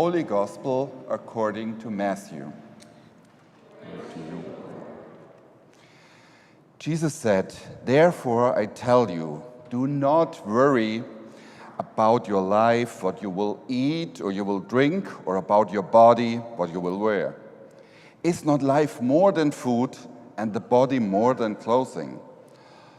Holy Gospel according to Matthew. Jesus said, "Therefore I tell you, do not worry about your life, what you will eat or you will drink, or about your body, what you will wear. Is not life more than food, and the body more than clothing?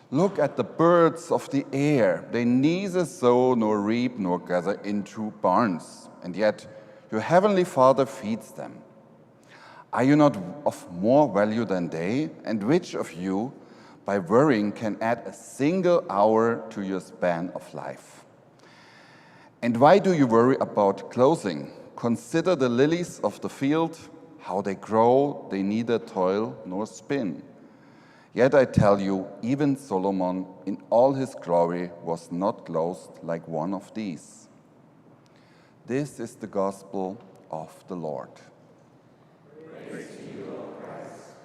Look at the birds of the air. They neither sow nor reap nor gather into barns, and yet your heavenly Father feeds them. Are you not of more value than they? And which of you, by worrying, can add a single hour to your span of life? And why do you worry about clothing? Consider the lilies of the field, how they grow, they neither toil nor spin. Yet I tell you, even Solomon in all his glory was not clothed like one of these." This is the gospel of the Lord. Praise to you, Lord Christ.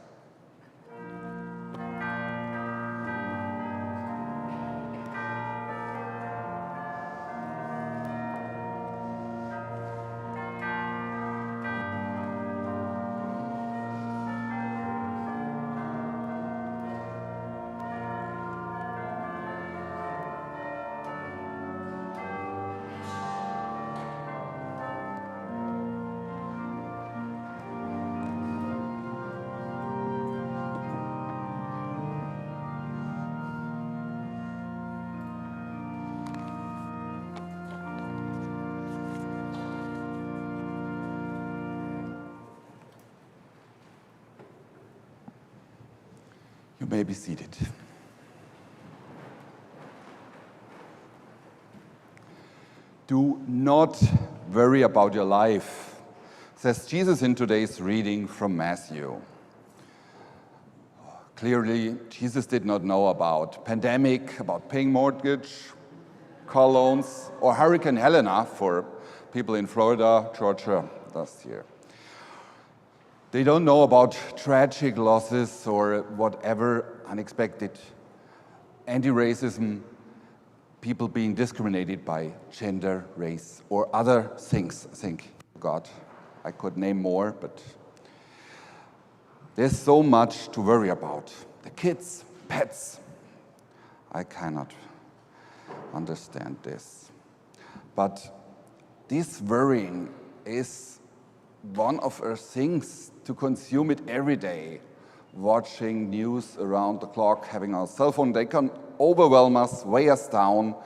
You may be seated. Do not worry about your life, says Jesus in today's reading from Matthew. Clearly, Jesus did not know about pandemic, about paying mortgage, car loans, or Hurricane Helena for people in Florida, Georgia last year. They don't know about tragic losses or whatever unexpected anti-racism, people being discriminated by gender, race, or other things. Thank God. I could name more, but there's so much to worry about. The kids, pets. I cannot understand this. But this worrying is one of our things to consume it every day, watching news around the clock, having our cell phone. They can overwhelm us, weigh us down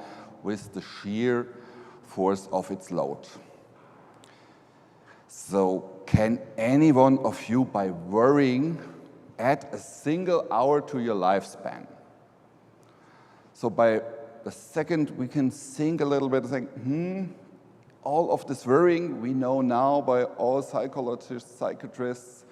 with the sheer force of its load. So can any one of you, by worrying, add a single hour to your lifespan? So by the second we can think a little bit, think, all of this worrying, we know now by all psychologists, psychiatrists,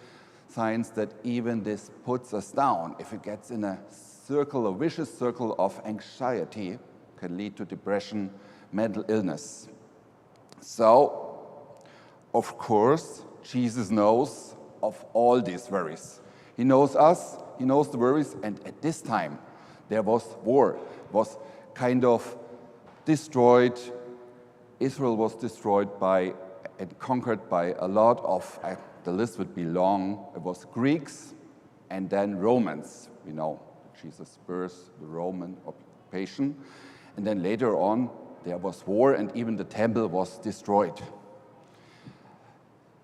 science, that even this puts us down. If it gets in a circle, a vicious circle of anxiety, can lead to depression, mental illness. So, of course, Jesus knows of all these worries. He knows us, he knows the worries, and at this time, there was war, was kind of destroyed. Israel was destroyed by and conquered by a lot of, the list would be long, it was Greeks and then Romans. We know Jesus' birth, the Roman occupation. And then later on, there was war and even the temple was destroyed.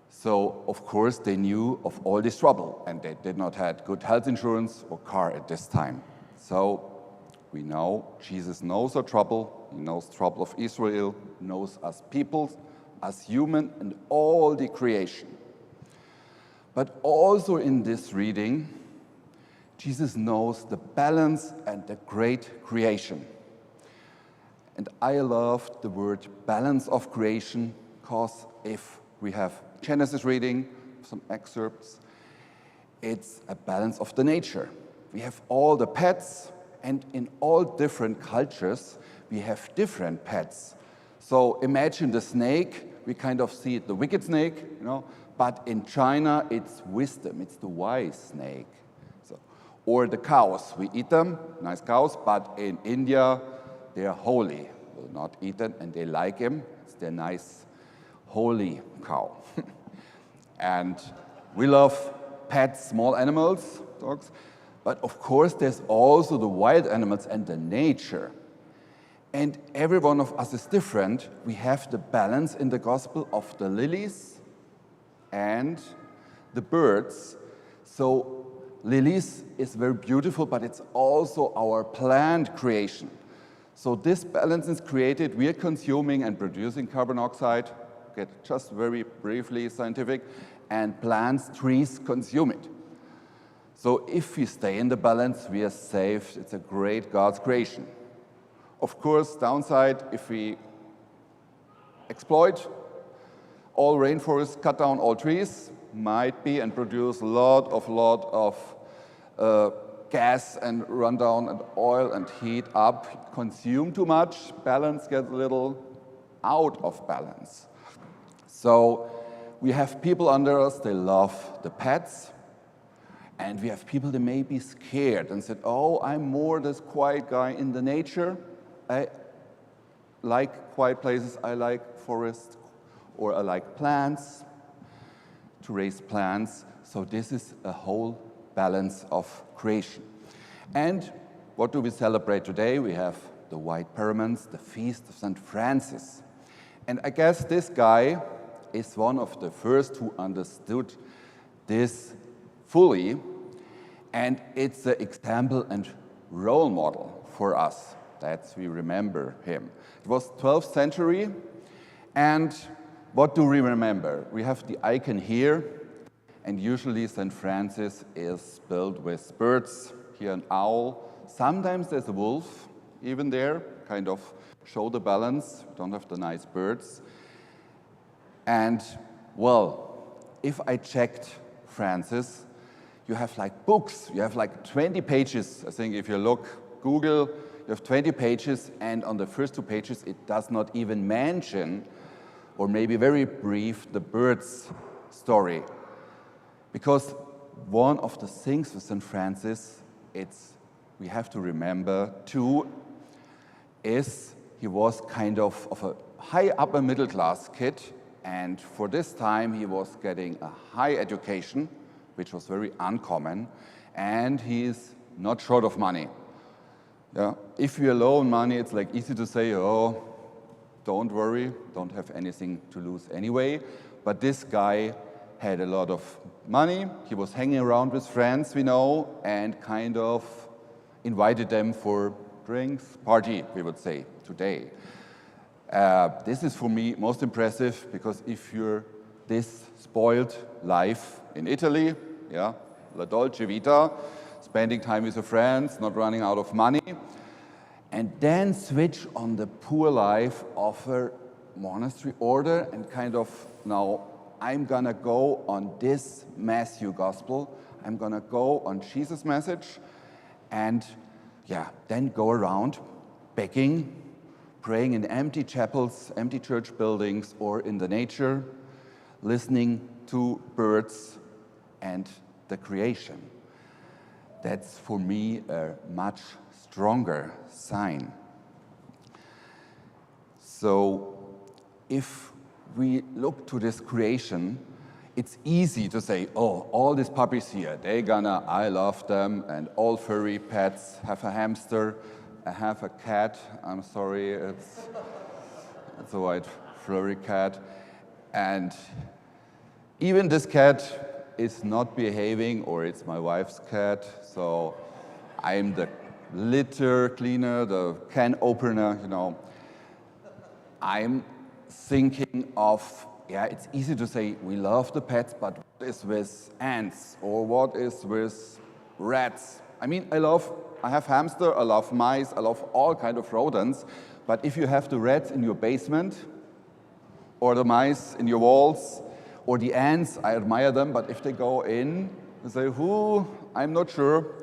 So, of course, they knew of all this trouble and they did not have good health insurance or car at this time. So, we know Jesus knows our trouble, he knows the trouble of Israel, knows us people, us human, and all the creation. But also in this reading, Jesus knows the balance and the great creation. And I love the word balance of creation, because if we have Genesis reading, some excerpts, it's a balance of the nature. We have all the pets, and in all different cultures, we have different pets. So imagine the snake, we kind of see it, the wicked snake, but in China, it's wisdom, it's the wise snake. So, or the cows, we eat them, nice cows, but in India, they are holy, will not eat them, and they like him, it's their nice holy cow. And we love pets, small animals, dogs, but of course there's also the wild animals and the nature. And every one of us is different. We have the balance in the gospel of the lilies and the birds. So lilies is very beautiful, but it's also our plant creation. So this balance is created. We are consuming and producing carbon dioxide, get just very briefly scientific, and plants, trees consume it. So if we stay in the balance, we are safe. It's a great God's creation. Of course, downside, if we exploit all rainforests, cut down all trees, might be and produce a lot of gas and run down and oil and heat up, consume too much, balance gets a little out of balance. So we have people under us, they love the pets, and we have people that may be scared and said, oh, I'm more this quiet guy in the nature. I like quiet places, I like forests, or I like plants, to raise plants. So this is a whole balance of creation. And what do we celebrate today? We have the White Pyramids, the Feast of St. Francis. And I guess this guy is one of the first who understood this fully, and it's an example and role model for us. That's we remember him. It was 12th century, and what do we remember? We have the icon here, and usually St. Francis is built with birds. Here an owl. Sometimes there's a wolf, even there, kind of show the balance. Don't have the nice birds. And well, if I checked Francis, you have like books. You have like 20 pages. I think if you look, Google, you have 20 pages, and on the first 2 pages, it does not even mention, or maybe very brief, the bird's story. Because one of the things with St. Francis, we have to remember too, is he was kind of a high upper middle class kid, and for this time he was getting a high education, which was very uncommon, and he's not short of money. Yeah. If you're low on money, it's like easy to say, oh, don't worry, don't have anything to lose anyway. But this guy had a lot of money. He was hanging around with friends, we know, and kind of invited them for drinks, party, we would say, today. This is for me most impressive, because if you're this spoiled life in Italy, yeah, la dolce vita, spending time with your friends, not running out of money, and then switch on the poor life of a monastery order and kind of, now I'm gonna go on this Matthew gospel, I'm gonna go on Jesus' message, and yeah, then go around begging, praying in empty chapels, empty church buildings, or in the nature, listening to birds and the creation. That's for me a much stronger sign. So if we look to this creation, it's easy to say, oh, all these puppies here, I love them, and all furry pets, have a hamster, I have a cat, I'm sorry, it's a white furry cat, and even this cat is not behaving, or it's my wife's cat, so I'm the litter cleaner, the can opener, you know. I'm thinking of, yeah, it's easy to say we love the pets, but what is with ants, or what is with rats? I mean, I have hamster, I love mice, I love all kind of rodents, but if you have the rats in your basement, or the mice in your walls, or the ants, I admire them, but if they go in, I say, I'm not sure.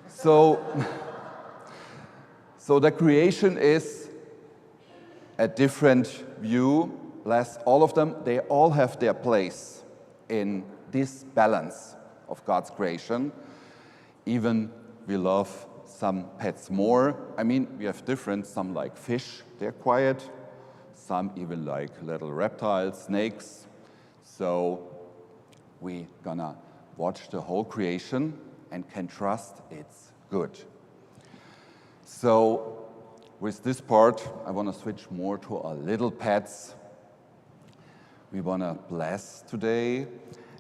So the creation is a different view. All of them, they all have their place in this balance of God's creation. Even we love some pets more. I mean, we have different, some like fish, they're quiet. some even like little reptiles, snakes. So we're gonna watch the whole creation and can trust it's good. So with this part, I want to switch more to our little pets. We want to bless today,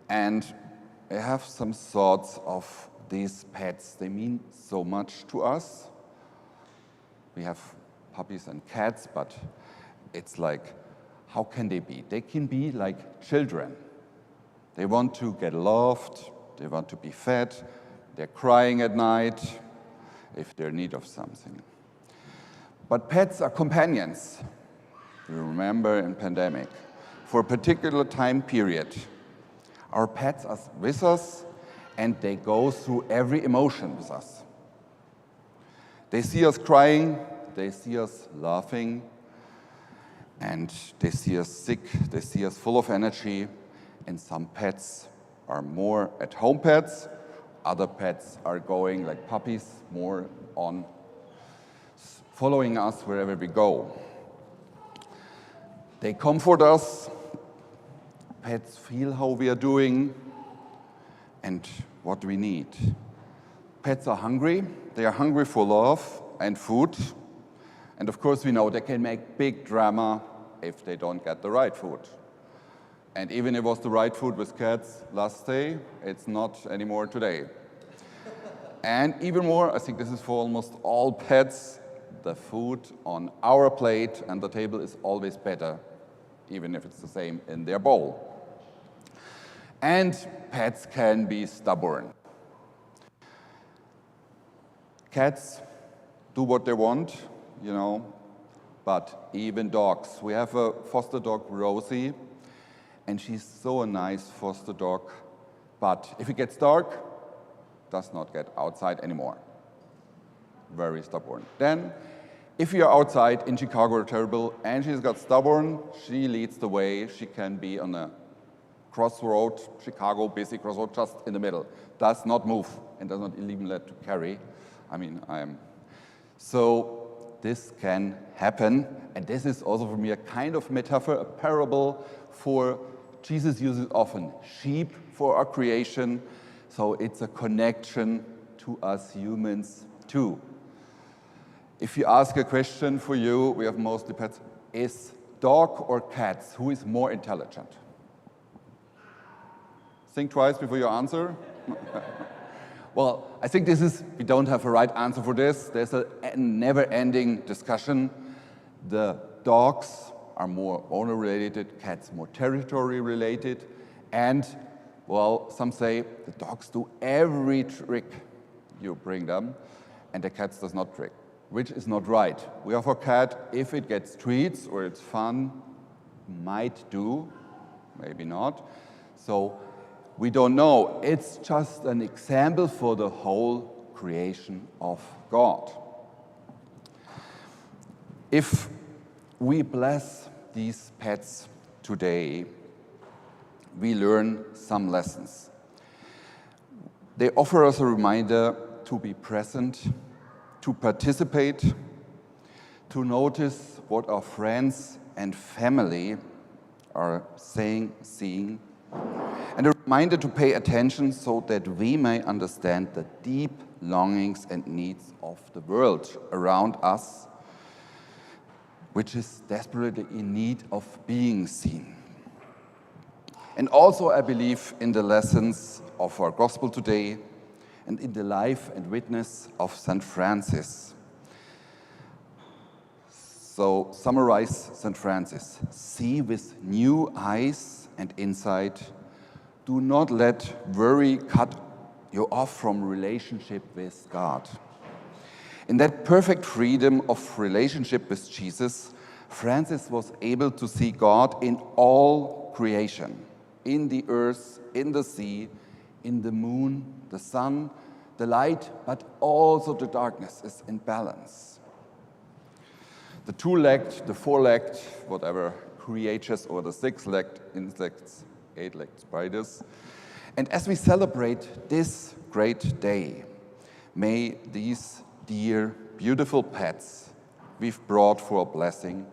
and I have some thoughts of these pets. They mean so much to us. We have puppies and cats, but it's like, how can they be? They can be like children. They want to get loved, they want to be fed, they're crying at night if they're in need of something. But pets are companions. You remember in pandemic, for a particular time period, our pets are with us and they go through every emotion with us. They see us crying, they see us laughing, and they see us sick, they see us full of energy. And some pets are more at-home pets. Other pets are going, like puppies, more on following us wherever we go. They comfort us. Pets feel how we are doing and what we need. Pets are hungry. They are hungry for love and food. And of course, we know they can make big drama if they don't get the right food. And even if it was the right food with cats last day, it's not anymore today. And even more, I think this is for almost all pets, the food on our plate and the table is always better, even if it's the same in their bowl. And pets can be stubborn. Cats do what they want, but even dogs. We have a foster dog, Rosie, and she's so a nice foster dog, but if it gets dark, does not get outside anymore. Very stubborn. Then, if you're outside in Chicago or terrible, and she's got stubborn, she leads the way. She can be on a crossroad, Chicago, busy crossroad, just in the middle. Does not move and does not even let to carry. So this can happen, and this is also for me a kind of metaphor, a parable for Jesus uses often sheep for our creation, so it's a connection to us humans too. If you ask a question for you, we have mostly pets, is dog or cats, who is more intelligent? Think twice before you answer. Well, I think we don't have a right answer for this. There's a never-ending discussion. The dogs are more owner-related, cats more territory-related, and, well, some say the dogs do every trick you bring them, and the cats does not trick, which is not right. We have a cat, if it gets treats or it's fun, might do, maybe not. So we don't know. It's just an example for the whole creation of God. If we bless these pets today, we learn some lessons. They offer us a reminder to be present, to participate, to notice what our friends and family are saying, seeing, and a reminder to pay attention so that we may understand the deep longings and needs of the world around us, which is desperately in need of being seen. And also, I believe in the lessons of our gospel today and in the life and witness of St. Francis. So, summarize St. Francis. See with new eyes and insight. Do not let worry cut you off from relationship with God. In that perfect freedom of relationship with Jesus, Francis was able to see God in all creation, in the earth, in the sea, in the moon, the sun, the light, but also the darkness is in balance. The two-legged, the four-legged, whatever, creatures, or the six-legged insects, eight-legged spiders. And as we celebrate this great day, may these dear, beautiful pets we've brought for a blessing,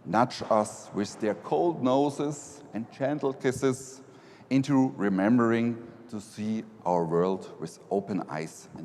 nudge us with their cold noses and gentle kisses into remembering to see our world with open eyes and